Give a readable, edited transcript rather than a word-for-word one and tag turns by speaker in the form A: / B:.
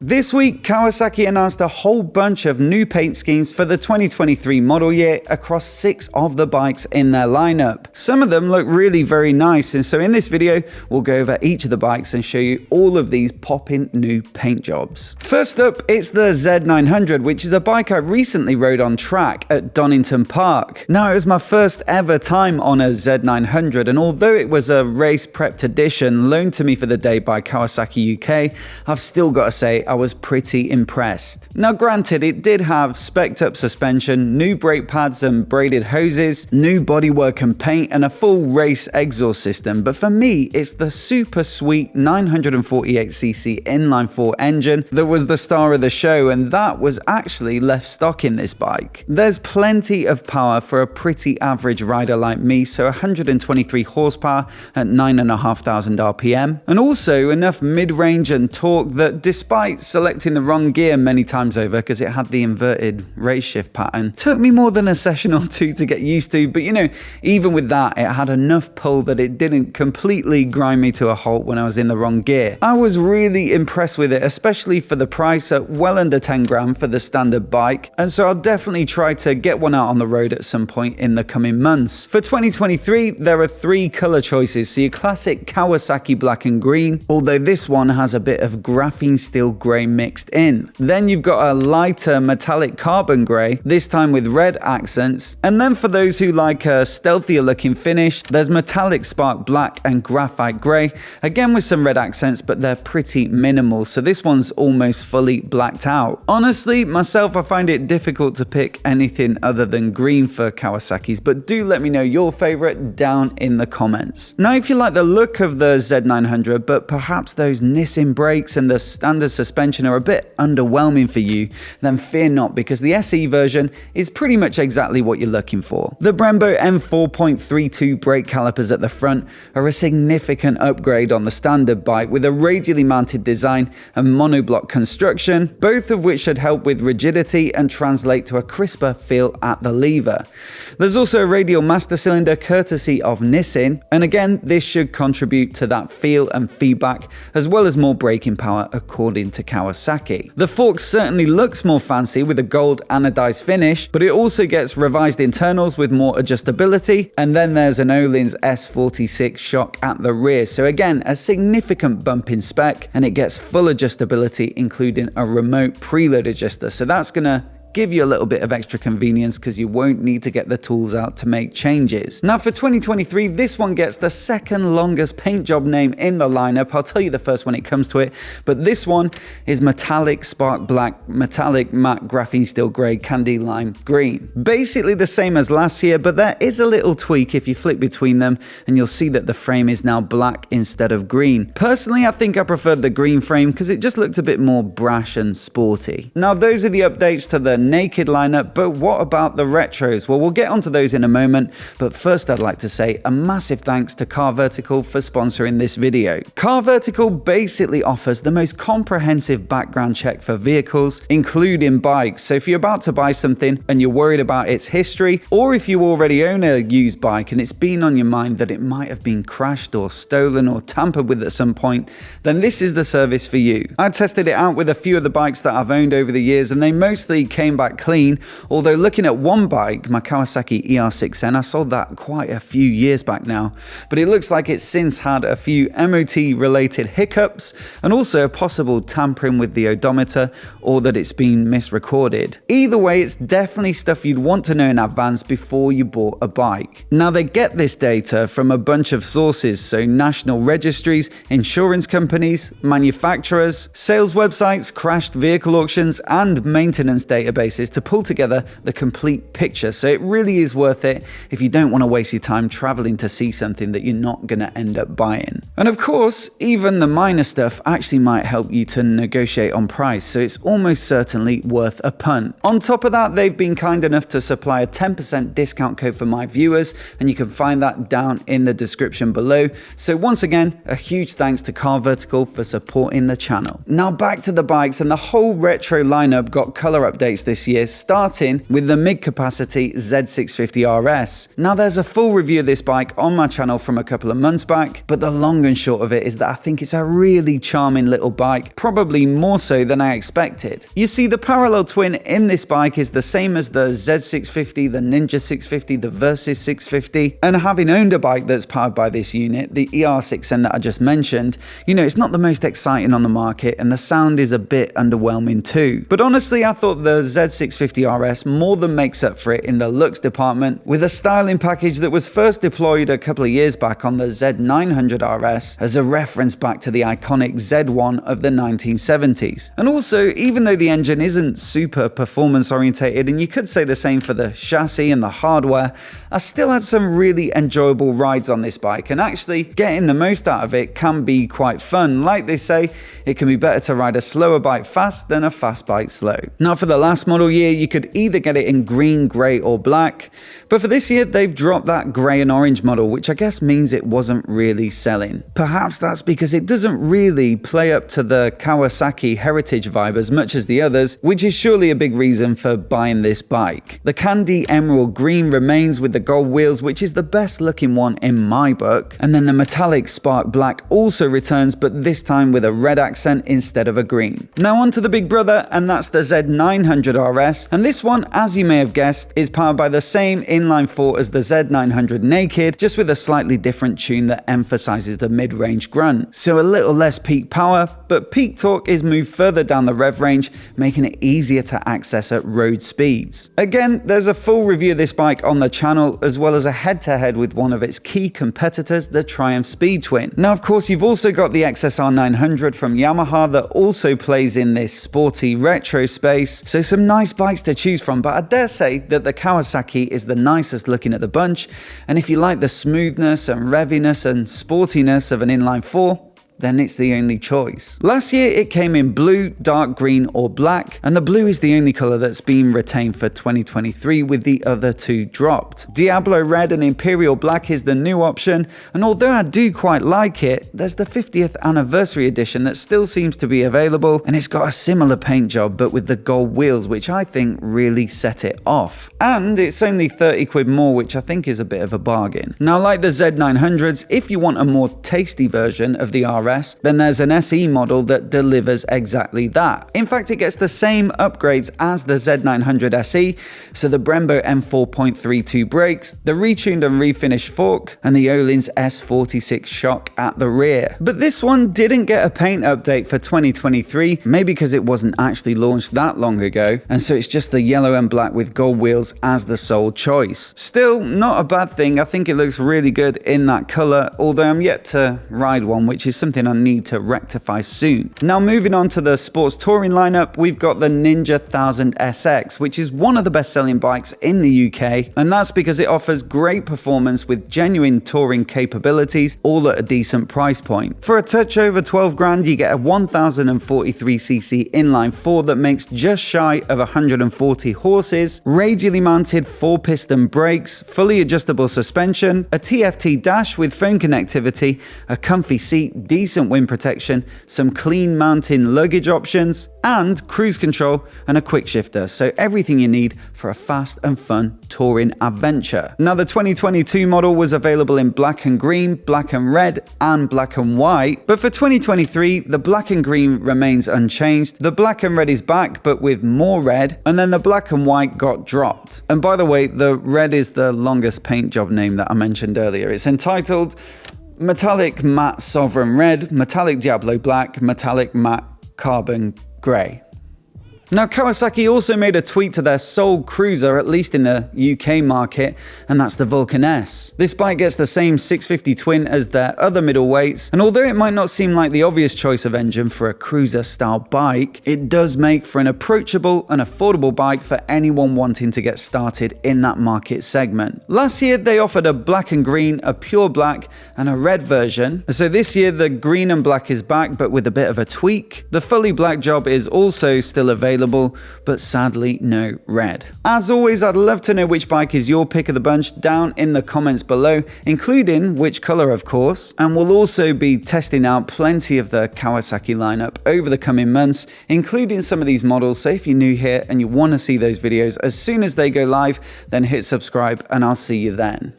A: This week, Kawasaki announced a whole bunch of new paint schemes for the 2023 model year across 6 of the bikes in their lineup. Some of them look really very nice, and so in this video, we'll go over each of the bikes and show you all of these poppin' new paint jobs. First up, it's the Z900, which is a bike I recently rode on track at Donington Park. Now, it was my first ever time on a Z900, and although it was a race prepped edition loaned to me for the day by Kawasaki UK, I've still got to say, I was pretty impressed. Now granted, it did have spec'd up suspension, new brake pads and braided hoses, new bodywork and paint, and a full race exhaust system, but for me, it's the super sweet 948cc inline-4 engine that was the star of the show, and that was actually left stock in this bike. There's plenty of power for a pretty average rider like me, so 123 horsepower at 9,500 RPM, and also enough mid-range and torque that despite selecting the wrong gear many times over because it had the inverted race shift pattern, took me more than a session or two to get used to, but you know, even with that, it had enough pull that it didn't completely grind me to a halt when I was in the wrong gear. I was really impressed with it, especially for the price at well under 10 grand for the standard bike, and so I'll definitely try to get one out on the road at some point in the coming months. For 2023, there are 3 color choices, so your classic Kawasaki black and green, although this one has a bit of graphene steel grey mixed in. Then you've got a lighter metallic carbon grey, this time with red accents. And then for those who like a stealthier looking finish, there's metallic spark black and graphite grey, again with some red accents, but they're pretty minimal, so this one's almost fully blacked out. Honestly, myself, I find it difficult to pick anything other than green for Kawasaki's, but do let me know your favourite down in the comments. Now, if you like the look of the Z900, but perhaps those Nissin brakes and the standard suspension are a bit underwhelming for you, then fear not, because the SE version is pretty much exactly what you're looking for. The Brembo M4.32 brake calipers at the front are a significant upgrade on the standard bike with a radially mounted design and monoblock construction, both of which should help with rigidity and translate to a crisper feel at the lever. There's also a radial master cylinder courtesy of Nissin, and again, this should contribute to that feel and feedback, as well as more braking power according to Kawasaki. The fork certainly looks more fancy with a gold anodized finish, but it also gets revised internals with more adjustability, and then there's an Öhlins S46 shock at the rear, so again, a significant bump in spec, and it gets full adjustability including a remote preload adjuster, so that's gonna give you a little bit of extra convenience because you won't need to get the tools out to make changes. Now for 2023, this one gets the second longest paint job name in the lineup. I'll tell you the first when it comes to it, but this one is metallic spark black, metallic matte graphene steel grey, candy lime green. Basically the same as last year, but there is a little tweak if you flick between them and you'll see that the frame is now black instead of green. Personally, I think I preferred the green frame because it just looked a bit more brash and sporty. Now those are the updates to the naked lineup, but what about the retros? Well, we'll get onto those in a moment, but first I'd like to say a massive thanks to CarVertical for sponsoring this video. CarVertical basically offers the most comprehensive background check for vehicles, including bikes. So if you're about to buy something and you're worried about its history, or if you already own a used bike and it's been on your mind that it might have been crashed or stolen or tampered with at some point, then this is the service for you. I tested it out with a few of the bikes that I've owned over the years, and they mostly came back clean, although looking at one bike, my Kawasaki ER6N, I sold that quite a few years back now, but it looks like it's since had a few MOT related hiccups and also a possible tampering with the odometer or that it's been misrecorded. Either way, it's definitely stuff you'd want to know in advance before you bought a bike. Now they get this data from a bunch of sources, so national registries, insurance companies, manufacturers, sales websites, crashed vehicle auctions and maintenance databases to pull together the complete picture, so it really is worth it if you don't want to waste your time traveling to see something that you're not going to end up buying. And of course, even the minor stuff actually might help you to negotiate on price, so it's almost certainly worth a punt. On top of that, they've been kind enough to supply a 10% discount code for my viewers, and you can find that down in the description below. So once again, a huge thanks to CarVertical for supporting the channel. Now back to the bikes, and the whole retro lineup got color updates this year, starting with the mid-capacity Z650RS. Now there's a full review of this bike on my channel from a couple of months back, but the long and short of it is that I think it's a really charming little bike, probably more so than I expected. You see, the parallel twin in this bike is the same as the Z650, the Ninja 650, the Versys 650, and having owned a bike that's powered by this unit, the ER6N that I just mentioned, you know, it's not the most exciting on the market and the sound is a bit underwhelming too. But honestly, I thought the Z650RS more than makes up for it in the looks department, with a styling package that was first deployed a couple of years back on the Z900RS as a reference back to the iconic Z1 of the 1970s. And also, even though the engine isn't super performance orientated, and you could say the same for the chassis and the hardware, I still had some really enjoyable rides on this bike, and actually getting the most out of it can be quite fun. Like they say, it can be better to ride a slower bike fast than a fast bike slow. Now for the last model year, you could either get it in green, grey or black, but for this year they've dropped that grey and orange model, which I guess means it wasn't really selling. Perhaps that's because it doesn't really play up to the Kawasaki heritage vibe as much as the others, which is surely a big reason for buying this bike. The candy emerald green remains with the gold wheels, which is the best looking one in my book, and then the metallic spark black also returns, but this time with a red accent instead of a green. Now on to the big brother, and that's the Z900RS, and this one, as you may have guessed, is powered by the same inline 4 as the Z900 Naked, just with a slightly different tune that emphasizes the mid-range grunt. So a little less peak power, but peak torque is moved further down the rev range, making it easier to access at road speeds. Again, there's a full review of this bike on the channel, as well as a head-to-head with one of its key competitors, the Triumph Speed Twin. Now of course, you've also got the XSR 900 from Yamaha that also plays in this sporty retro space, so some nice bikes to choose from, but I dare say that the Kawasaki is the nicest looking at the bunch, and if you like the smoothness and reviness and sportiness of an inline 4, then it's the only choice. Last year it came in blue, dark green or black, and the blue is the only color that's been retained for 2023, with the other two dropped. Diablo red and imperial black is the new option, and although I do quite like it, there's the 50th anniversary edition that still seems to be available, and it's got a similar paint job but with the gold wheels, which I think really set it off. And it's only 30 quid more, which I think is a bit of a bargain. Now like the Z900s, if you want a more tasty version of the RS, then there's an SE model that delivers exactly that. In fact, it gets the same upgrades as the Z900 SE, so the Brembo M4.32 brakes, the retuned and refinished fork, and the Öhlins S46 shock at the rear. But this one didn't get a paint update for 2023, maybe because it wasn't actually launched that long ago, and so it's just the yellow and black with gold wheels as the sole choice. Still, not a bad thing. I think it looks really good in that color, although I'm yet to ride one, which is something I need to rectify soon. Now moving on to the sports touring lineup, we've got the Ninja 1000 SX, which is one of the best selling bikes in the UK, and that's because it offers great performance with genuine touring capabilities, all at a decent price point. For a touch over 12 grand, you get a 1043cc inline 4 that makes just shy of 140 horses, radially mounted 4-piston brakes, fully adjustable suspension, a TFT dash with phone connectivity, a comfy seat, decent wind protection, some clean mountain luggage options, and cruise control and a quick shifter, so everything you need for a fast and fun touring adventure. Now the 2022 model was available in black and green, black and red, and black and white, but for 2023 the black and green remains unchanged, the black and red is back but with more red, and then the black and white got dropped. And by the way, the red is the longest paint job name that I mentioned earlier. It's entitled Metallic Matte Sovereign Red, Metallic Diablo Black, Metallic Matte Carbon Grey. Now, Kawasaki also made a tweak to their sole cruiser, at least in the UK market, and that's the Vulcan S. This bike gets the same 650 twin as their other middleweights, and although it might not seem like the obvious choice of engine for a cruiser-style bike, it does make for an approachable and affordable bike for anyone wanting to get started in that market segment. Last year, they offered a black and green, a pure black, and a red version. So this year, the green and black is back, but with a bit of a tweak. The fully black job is also still available, available, but sadly no red. As always, I'd love to know which bike is your pick of the bunch down in the comments below, including which color, of course. And we'll also be testing out plenty of the Kawasaki lineup over the coming months, including some of these models. So if you're new here and you want to see those videos as soon as they go live, then hit subscribe and I'll see you then.